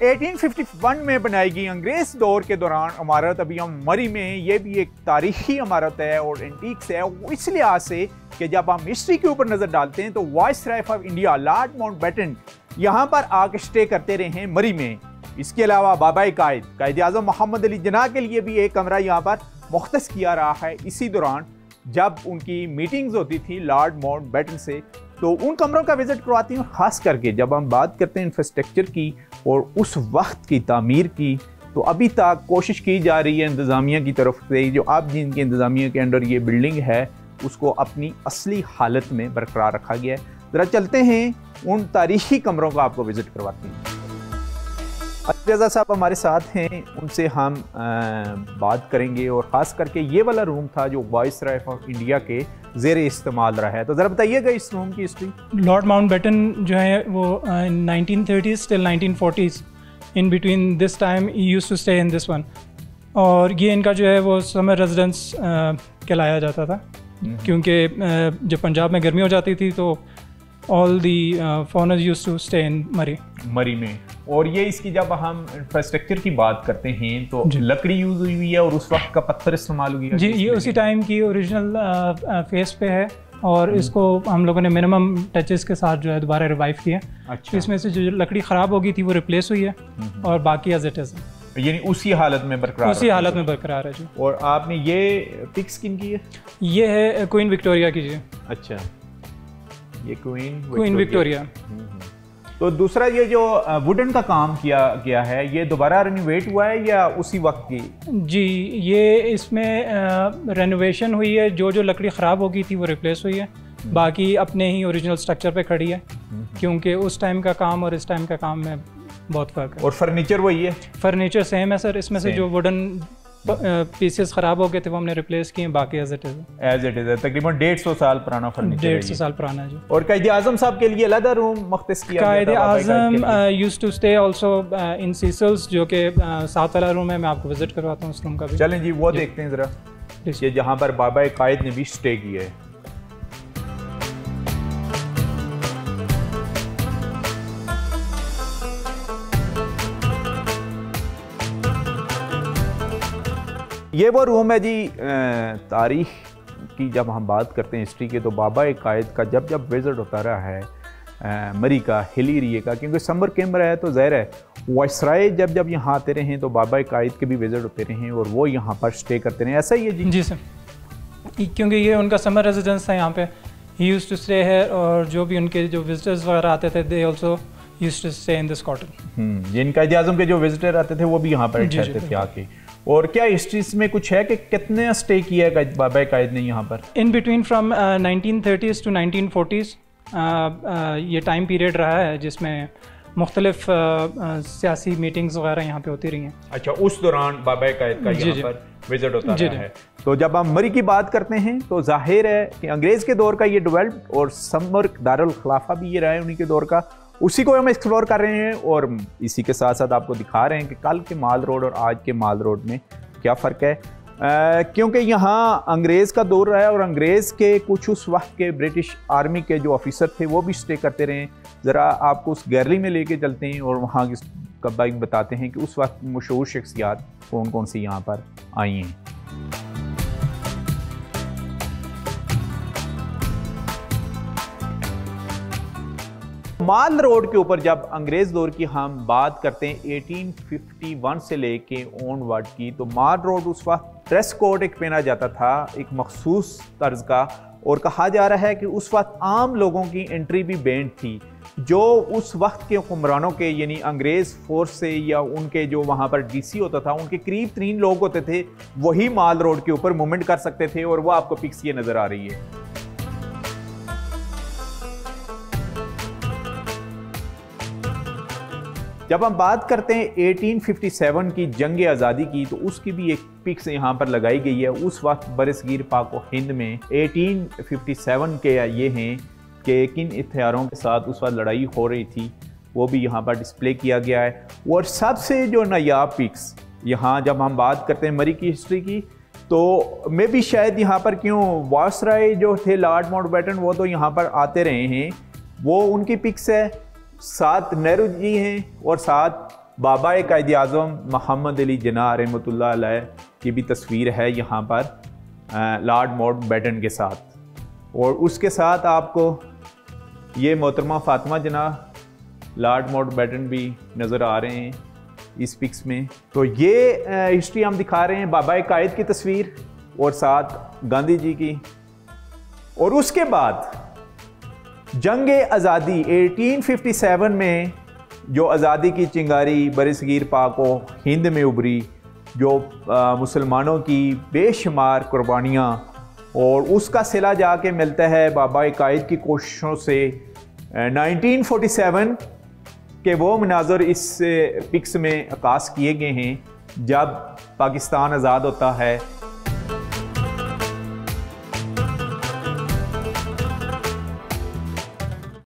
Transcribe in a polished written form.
1851 में बनाई गई अंग्रेज दौर के दौरान इमारत अभी हम मरी में, ये भी एक तारीखी इमारत है और एंटीक्स है। वो इस लिहाज से कि जब हम हिस्ट्री के ऊपर नजर डालते हैं तो viceroy of India Lord Mountbatten यहाँ पर आके स्टे करते रहे हैं मरी में। इसके अलावा बाबा कायद आज़म मोहम्मद अली जिन्ना के लिए भी एक कमरा यहाँ पर मुख्तस किया रहा है इसी दौरान जब उनकी मीटिंग्स होती थी लॉर्ड माउंटबेटन से। तो उन कमरों का विजिट करवाती हूँ। खास करके जब हम बात करते हैं इंफ्रास्ट्रक्चर की और उस वक्त की तामीर की, तो अभी तक कोशिश की जा रही है इंतज़ामिया की तरफ से, जो अब जिनके इंतज़ामिया के अंडर ये बिल्डिंग है उसको अपनी असली हालत में बरकरार रखा गया है। ज़रा चलते हैं उन तारीखी कमरों को आपको विजिट करवाते हैं। रज़ा साहब हमारे साथ हैं, उनसे हम बात करेंगे और ख़ास करके ये वाला रूम था जो वाइसराय ऑफ इंडिया के ज़ेर इस्तेमाल रहा है। तो ज़रा बताइएगा इस रूम की हिस्ट्री। लॉर्ड माउंटबेटन जो है वो 1930s till 1940s in between this time he used to stay in this one, और ये इनका जो है वो समर रेजिडेंस कहलाया जाता था क्योंकि जब पंजाब में गर्मी हो जाती थी तो all the foreigners used to stay in Murree में। और ये इसकी जब हम इंफ्रास्ट्रक्चर की बात करते हैं तो लकड़ी यूज हुई है और उस वक्त का पत्थर इस्तेमाल हुआ जी। ये उसी टाइम की ओरिजिनल फेस पे है और इसको हम लोगों ने मिनिमम टचेस के साथ जो है दोबारा रिवाइव किया। अच्छा। इसमें से जो लकड़ी ख़राब हो गई थी वो रिप्लेस हुई है और बाकी एज इट इज़, यानी उसी हालत में बरकरार है जी। और आपने ये पिक्स किन की है? ये है क्वीन विक्टोरिया की जी। अच्छा, ये क्वीन विक्टोरिया। तो दूसरा ये जो वुडन का काम किया गया है ये दोबारा रेनोवेट हुआ है या उसी वक्त की? जी, ये इसमें रेनोवेशन हुई है। जो लकड़ी ख़राब हो गई थी वो रिप्लेस हुई है, बाकी अपने ही ओरिजिनल स्ट्रक्चर पे खड़ी है क्योंकि उस टाइम का काम और इस टाइम का काम में बहुत फ़र्क है। और फर्नीचर वही है? फर्नीचर सेम है सर। इसमें से जो वुडन पीसेस ख़राब हो गए थे वो हमने रिप्लेस किए, बाकी एज इट इज़ है। तकरीबन 150 साल पुराना फर्नीचर। 150 साल पुराना है जी। और कायद आज़म साहब के लिए अलग रूम मुख्तस किया गया था? Quaid Azam used to stay also in Cecils, जो कि साथ वाला रूम है। मैं आपको विजिट करवाता हूँ उस रूम का भी। चलें जी, वो देखते हैं ज़रा, ये जहाँ पर बाबा कायद ने भी स्टे किया है। ये वो रूम है जी। तारीख की जब हम बात करते हैं हिस्ट्री के, तो बाबा कायद का जब विज़िट होता रहा है मरी का, हिल एरिया का, क्योंकि समर कैंप रहा है तो ज़ाहिर है वाइसराय जब यहाँ आते रहे तो बाबा कायद के भी विज़िट होते रहे और वो यहाँ पर स्टे करते रहे। ऐसा ही है जी? जी सर, क्योंकि ये उनका समर रेजिडेंस था यहाँ पे। ही यूज्ड टू स्टे है और जो भी उनके जो विजिटर्स वगैरह आते थे they also used to stay in this cottage. जिन कायद आज़म के जो विजिटर आते थे वो भी यहाँ पर ठहरते थे आके। और क्या हिस्ट्रीज में कुछ है कि कितने स्टे किया है बाबा कायद ने यहाँ पर? In between from 1930s to 1940s ये टाइम पीरियड रहा है जिसमें मुख्तलिफ सियासी मीटिंग्स वगैरह यहाँ पे होती रही हैं। अच्छा, उस दौरान बाबा कायद का यहाँ पर विजिट होता रहा है। तो जब हम मरी की बात करते हैं तो जाहिर है कि अंग्रेज़ के दौर का ये डेवलप और समर दारुल खिलाफा भी ये रहा है उन्हीं के दौर का, उसी को हम एक्सप्लोर कर रहे हैं और इसी के साथ साथ आपको दिखा रहे हैं कि कल के माल रोड और आज के माल रोड में क्या फ़र्क है। क्योंकि यहाँ अंग्रेज़ का दौर रहा है और अंग्रेज़ के कुछ उस वक्त के ब्रिटिश आर्मी के जो ऑफिसर थे वो भी स्टे करते रहे। ज़रा आपको उस गैलरी में लेके चलते हैं और वहाँ की बताते हैं कि उस वक्त मशहूर शख्सियात कौन कौन सी यहाँ पर आई हैं। माल रोड के ऊपर जब अंग्रेज दौर की हम बात करते हैं 1851 से लेके ऑनवर्ड की, तो माल रोड उस वक्त ड्रेस कोड एक पहना जाता था एक मखसूस तर्ज का, और कहा जा रहा है कि उस वक्त आम लोगों की एंट्री भी बैंड थी। जो उस वक्त के हुक्मरानों के यानी अंग्रेज फोर्स से या उनके जो वहाँ पर डीसी होता था उनके करीब 3 लोग होते थे, वही माल रोड के ऊपर मूवमेंट कर सकते थे। और वो आपको पिक्स ये नज़र आ रही है। जब हम बात करते हैं 1857 की जंग आज़ादी की, तो उसकी भी एक पिक्स यहाँ पर लगाई गई है। उस वक्त बरसगीर पाक व हिंद में 1857 के ये हैं कि किन हथियारों के साथ उस वक्त लड़ाई हो रही थी, वो भी यहाँ पर डिस्प्ले किया गया है। और सबसे जो नायाब पिक्स यहाँ जब हम बात करते हैं मरी की हिस्ट्री की, तो मैं भी शायद यहाँ पर क्यों वाइसराय जो थे लॉर्ड माउंटबेटन वो तो यहाँ पर आते रहे हैं, वो उनकी पिक्स है। साथ नेहरू जी हैं और साथ बाबा कायद आज़म मोहम्मद अली जिन्ना रहमतुल्लाह अलैह की भी तस्वीर है यहाँ पर लॉर्ड माउंटबेटन के साथ, और उसके साथ आपको ये मोहतरमा फातिमा जिन्ना लॉर्ड माउंटबेटन भी नज़र आ रहे हैं इस पिक्स में। तो ये हिस्ट्री हम दिखा रहे हैं बाबा कायद की तस्वीर और साथ गांधी जी की। और उसके बाद जंग आज़ादी 1857 में जो आज़ादी की चिंगारी बरसगीर पाक व हिंद में उभरी, जो मुसलमानों की बेशुमार कुर्बानियाँ, और उसका सिला जाके मिलता है बाबा कायद की कोशिशों से 1947 के वो मनाज़र इस पिक्स में अक्कास किए गए हैं जब पाकिस्तान आज़ाद होता है।